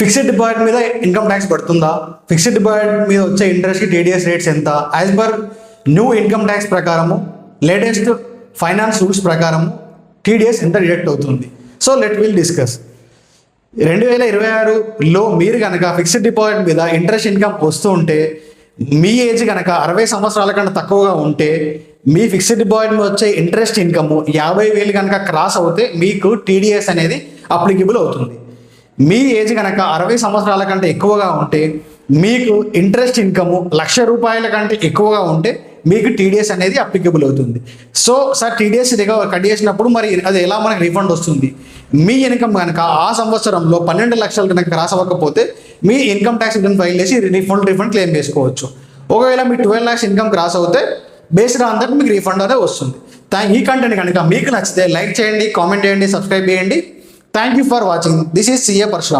Fixed deposit మీద income tax పడుతుందా, fixed deposit మీద వచ్చే ఇంట్రెస్ట్కి టీడీఎస్ రేట్స్ ఎంత, as per new income tax ప్రకారము లేటెస్ట్ ఫైనాన్స్ రూల్స్ ప్రకారము టీడీఎస్ ఎంత డిడక్ట్ అవుతుంది. So let will discuss. 2026లో మీరు కనుక ఫిక్స్డ్ డిపాజిట్ మీద ఇంట్రెస్ట్ ఇన్కమ్ వస్తూ ఉంటే, మీ ఏజ్ కనుక 60 సంవత్సరాల కన్నా తక్కువగా ఉంటే, మీ ఫిక్స్డ్ డిపాజిట్ మీద వచ్చే ఇంట్రెస్ట్ ఇన్కమ్ 50,000 కనుక క్రాస్ అవుతే మీకు టీడీఎస్ అనేది అప్లికబుల్ అవుతుంది. మీ ఏజ్ కనుక 60 సంవత్సరాల కంటే ఎక్కువగా ఉంటే, మీకు ఇంట్రెస్ట్ ఇన్కమ్ 1,00,000 రూపాయల కంటే ఎక్కువగా ఉంటే మీకు టీడీఎస్ అనేది అప్లికబుల్ అవుతుంది. సో సార్ టీడీఎస్ కట్ చేసినప్పుడు మరి అది ఎలా మనకి రీఫండ్ వస్తుంది? మీ ఇన్కమ్ కనుక ఆ సంవత్సరంలో 12 లక్షలు కనుక క్రాస్ అవ్వకపోతే మీ ఇన్కమ్ ట్యాక్స్ రిటర్న్ ఫైల్ చేసి రీఫండ్ క్లెయిమ్ చేసుకోవచ్చు. ఒకవేళ మీ 12 lakhs ఇన్కమ్ క్రాస్ అవుతే బేస్డ్ ఆన్ దట్ మీకు రీఫండ్ అనేది వస్తుంది. ఈ కంటెంట్ కనుక మీకు నచ్చితే లైక్ చేయండి, కామెంట్ చేయండి, సబ్స్క్రైబ్ చేయండి. Thank you for watching. This is CA Parashuram.